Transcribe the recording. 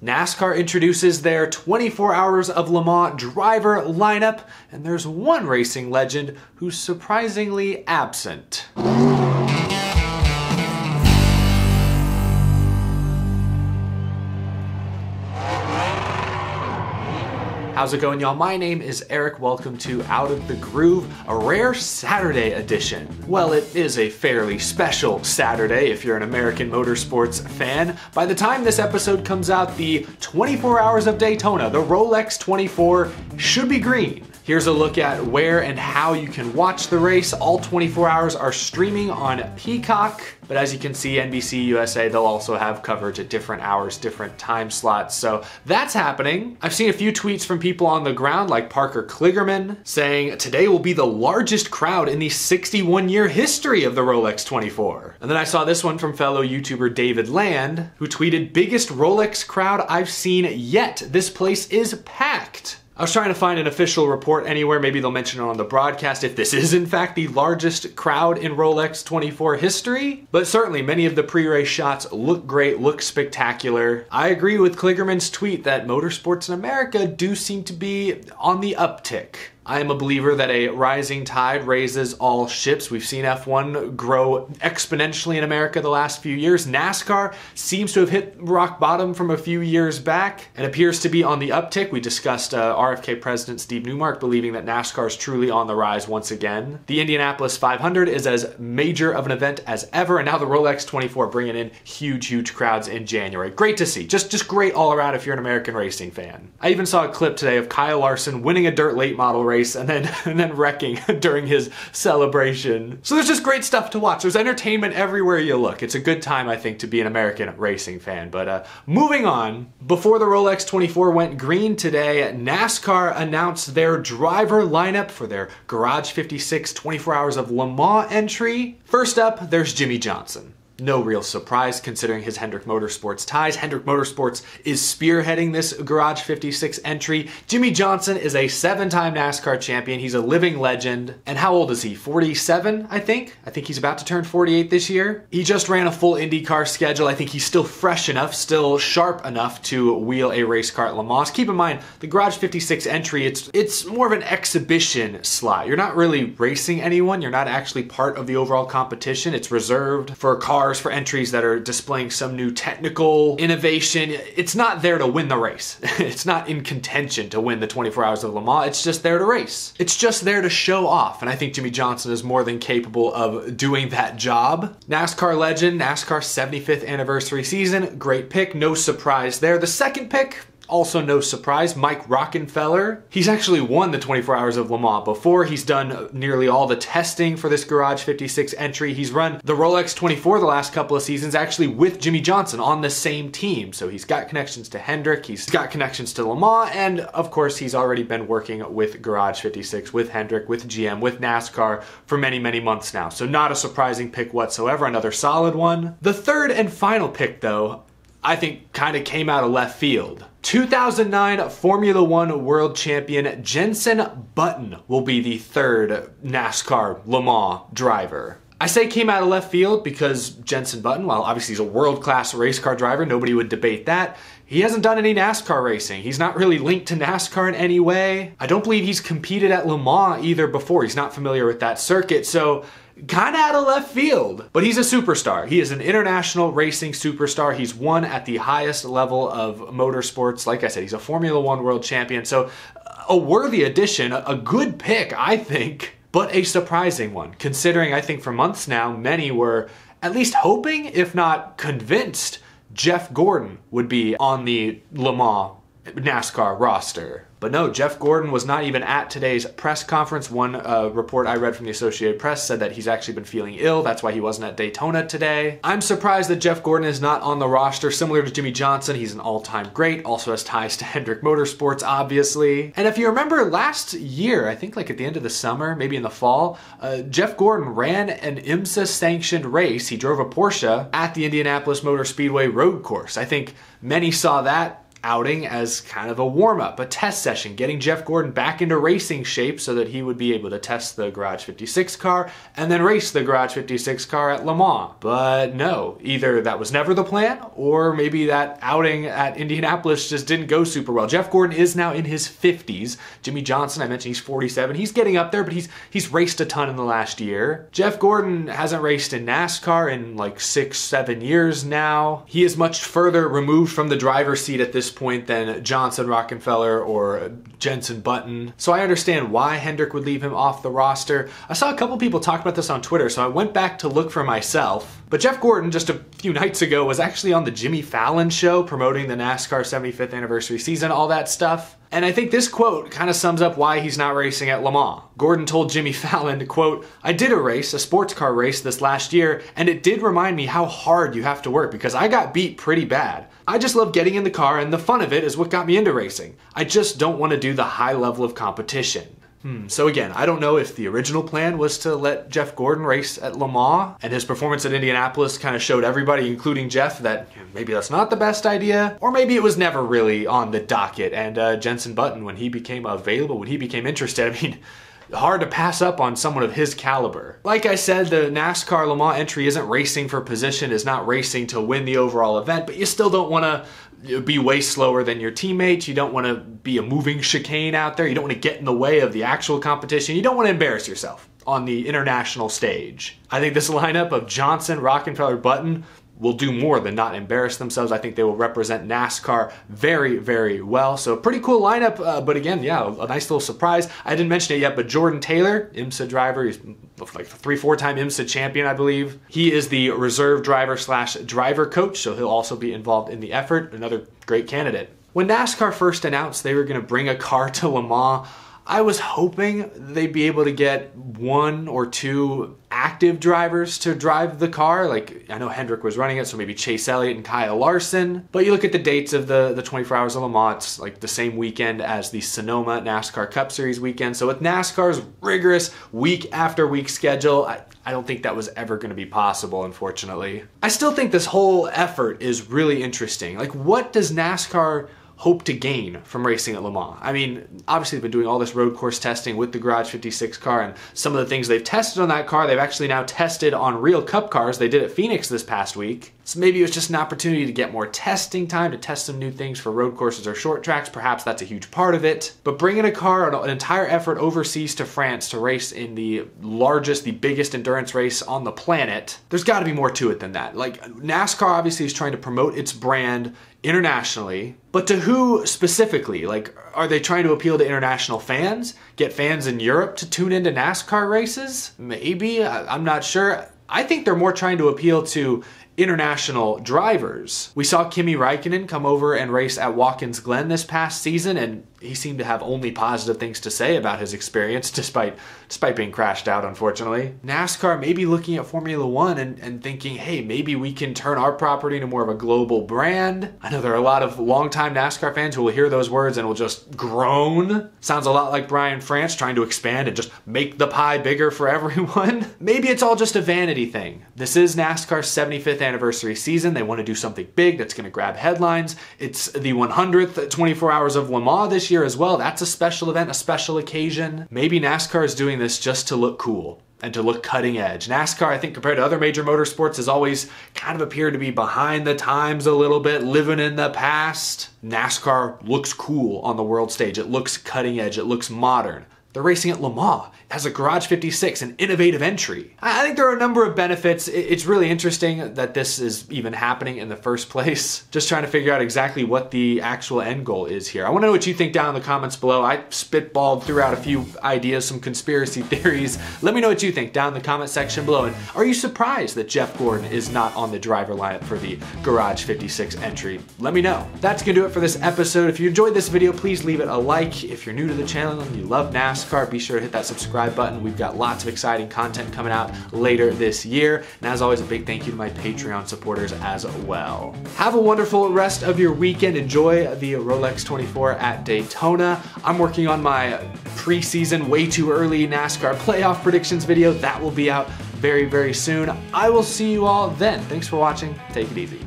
NASCAR introduces their 24 Hours of Le Mans driver lineup, and there's one racing legend who's surprisingly absent. How's it going, y'all? My name is Eric. Welcome to Out of the Groove, a rare Saturday edition. Well, it is a fairly special Saturday if you're an American motorsports fan. By the time this episode comes out, the 24 Hours of Daytona, the Rolex 24, should be green. Here's a look at where and how you can watch the race. All 24 hours are streaming on Peacock, but as you can see, NBC USA, they'll also have coverage at different hours, different time slots. So that's happening. I've seen a few tweets from people on the ground like Parker Kligerman saying today will be the largest crowd in the 61-year history of the Rolex 24. And then I saw this one from fellow YouTuber David Land, who tweeted, biggest Rolex crowd I've seen yet. This place is packed. I was trying to find an official report anywhere, maybe they'll mention it on the broadcast if this is in fact the largest crowd in Rolex 24 history, but certainly many of the pre-race shots look great, look spectacular. I agree with Kligerman's tweet that motorsports in America do seem to be on the uptick. I am a believer that a rising tide raises all ships. We've seen F1 grow exponentially in America the last few years. NASCAR seems to have hit rock bottom from a few years back and appears to be on the uptick. We discussed RFK President Steve Newmark believing that NASCAR is truly on the rise once again. The Indianapolis 500 is as major of an event as ever, and now the Rolex 24 bringing in huge crowds in January. Great to see. Just great all around if you're an American racing fan. I even saw a clip today of Kyle Larson winning a dirt late model race and then wrecking during his celebration. So there's just great stuff to watch. There's entertainment everywhere you look. It's a good time, I think, to be an American racing fan. But moving on, before the Rolex 24 went green today, NASCAR announced their driver lineup for their Garage 56 24 Hours of Le Mans entry. First up, there's Jimmie Johnson. No real surprise considering his Hendrick Motorsports ties. Hendrick Motorsports is spearheading this Garage 56 entry. Jimmie Johnson is a 7-time NASCAR champion. He's a living legend. And how old is he? 47, I think? I think he's about to turn 48 this year. He just ran a full IndyCar schedule. I think he's still fresh enough, still sharp enough to wheel a race car at Le Mans. Keep in mind, the Garage 56 entry, it's more of an exhibition slot. You're not really racing anyone. You're not actually part of the overall competition. It's reserved for cars, for entries that are displaying some new technical innovation. It's not there to win the race. It's not in contention to win the 24 Hours of Le Mans. It's just there to race. It's just there to show off. And I think Jimmie Johnson is more than capable of doing that job. NASCAR legend, NASCAR 75th anniversary season. Great pick. No surprise there. The second pick, also no surprise, Mike Rockenfeller. He's actually won the 24 Hours of Le Mans before. He's done nearly all the testing for this Garage 56 entry. He's run the Rolex 24 the last couple of seasons actually with Jimmie Johnson on the same team. So he's got connections to Hendrick, he's got connections to Le Mans, and of course he's already been working with Garage 56, with Hendrick, with GM, with NASCAR for many months now. So not a surprising pick whatsoever, another solid one. The third and final pick though, I think kind of came out of left field. 2009 Formula One World Champion Jenson Button will be the third NASCAR Le Mans driver. I say came out of left field because Jenson Button, while obviously he's a world-class race car driver, nobody would debate that, he hasn't done any NASCAR racing. He's not really linked to NASCAR in any way. I don't believe he's competed at Le Mans either before. He's not familiar with that circuit, so kind of out of left field. But he's a superstar. He is an international racing superstar. He's won at the highest level of motorsports. Like I said, he's a Formula One world champion. So a worthy addition, a good pick, I think, but a surprising one, considering I think for months now, many were at least hoping, if not convinced, Jeff Gordon would be on the Le Mans NASCAR roster. But no, Jeff Gordon was not even at today's press conference. One report I read from the Associated Press said that he's actually been feeling ill. That's why he wasn't at Daytona today. I'm surprised that Jeff Gordon is not on the roster. Similar to Jimmie Johnson, he's an all-time great. Also has ties to Hendrick Motorsports, obviously. And if you remember last year, I think like at the end of the summer, maybe in the fall, Jeff Gordon ran an IMSA-sanctioned race. He drove a Porsche at the Indianapolis Motor Speedway road course. I think many saw that outing as kind of a warm-up, a test session, getting Jeff Gordon back into racing shape so that he would be able to test the Garage 56 car and then race the Garage 56 car at Le Mans. But no, either that was never the plan, or maybe that outing at Indianapolis just didn't go super well. Jeff Gordon is now in his 50s. Jimmy Johnson, I mentioned he's 47. He's getting up there, but he's raced a ton in the last year. Jeff Gordon hasn't raced in NASCAR in like 6-7 years now. He is much further removed from the driver's seat at this point than Johnson, Rockefeller, or Jenson Button. So I understand why Hendrick would leave him off the roster. I saw a couple people talk about this on Twitter, so I went back to look for myself. But Jeff Gordon, just a few nights ago, was actually on the Jimmy Fallon show promoting the NASCAR 75th anniversary season, all that stuff. And I think this quote kind of sums up why he's not racing at Le Mans. Gordon told Jimmy Fallon, quote, "I did a race, a sports car race this last year, and it did remind me how hard you have to work because I got beat pretty bad. I just love getting in the car and the fun of it is what got me into racing. I just don't want to do the high level of competition." So again, I don't know if the original plan was to let Jeff Gordon race at Le Mans, and his performance at Indianapolis kind of showed everybody, including Jeff, that maybe that's not the best idea, or maybe it was never really on the docket, and Jenson Button, when he became available, when he became interested, I mean, hard to pass up on someone of his caliber. Like I said, the NASCAR Le Mans entry isn't racing for position, is not racing to win the overall event, but you still don't want to be way slower than your teammates. You don't want to be a moving chicane out there. You don't want to get in the way of the actual competition. You don't want to embarrass yourself on the international stage. I think this lineup of Johnson, Rockefeller, Button will do more than not embarrass themselves. I think they will represent NASCAR very, very well. So pretty cool lineup, but again, yeah, a nice little surprise. I didn't mention it yet, but Jordan Taylor, IMSA driver, he's like a 3-4-time IMSA champion, I believe. He is the reserve driver / driver coach, so he'll also be involved in the effort. Another great candidate. When NASCAR first announced they were going to bring a car to Le Mans, I was hoping they'd be able to get 1 or 2 active drivers to drive the car. Like, I know Hendrick was running it, so maybe Chase Elliott and Kyle Larson. But you look at the dates of the 24 Hours of Le Mans, it's like the same weekend as the Sonoma NASCAR Cup Series weekend. So with NASCAR's rigorous week after week schedule, I don't think that was ever going to be possible, unfortunately. I still think this whole effort is really interesting. Like, what does NASCAR hope to gain from racing at Le Mans? I mean, obviously they've been doing all this road course testing with the Garage 56 car, and some of the things they've tested on that car, they've actually now tested on real Cup cars. They did at Phoenix this past week. So maybe it was just an opportunity to get more testing time, to test some new things for road courses or short tracks. Perhaps that's a huge part of it. But bringing a car, an entire effort overseas to France to race in the largest, the biggest endurance race on the planet, there's got to be more to it than that. Like, NASCAR obviously is trying to promote its brand internationally, but to who specifically? Like, are they trying to appeal to international fans? Get fans in Europe to tune into NASCAR races? Maybe, I'm not sure. I think they're more trying to appeal to international drivers. We saw Kimi Räikkönen come over and race at Watkins Glen this past season, and he seemed to have only positive things to say about his experience, despite being crashed out, unfortunately. NASCAR may be looking at Formula One and thinking, hey, maybe we can turn our property into more of a global brand. I know there are a lot of longtime NASCAR fans who will hear those words and will just groan. Sounds a lot like Brian France trying to expand and just make the pie bigger for everyone. Maybe it's all just a vanity thing. This is NASCAR's 75th anniversary season. They want to do something big that's going to grab headlines. It's the 100th 24 Hours of Le Mans this year as well. That's a special event, a special occasion. Maybe NASCAR is doing this just to look cool and to look cutting edge. NASCAR, I think, compared to other major motorsports, has always kind of appeared to be behind the times a little bit, living in the past. NASCAR looks cool on the world stage. It looks cutting edge. It looks modern. They're racing at Le Mans. It has a Garage 56, an innovative entry. I think there are a number of benefits. It's really interesting that this is even happening in the first place. Just trying to figure out exactly what the actual end goal is here. I want to know what you think down in the comments below. I spitballed, threw out a few ideas, some conspiracy theories. Let me know what you think down in the comment section below. And are you surprised that Jeff Gordon is not on the driver lineup for the Garage 56 entry? Let me know. That's going to do it for this episode. If you enjoyed this video, please leave it a like. If you're new to the channel and you love NASCAR, be sure to hit that subscribe button. We've got lots of exciting content coming out later this year. And as always, a big thank you to my Patreon supporters as well. Have a wonderful rest of your weekend. Enjoy the Rolex 24 at Daytona. I'm working on my preseason, way too early NASCAR playoff predictions video. That will be out very, very soon. I will see you all then. Thanks for watching. Take it easy.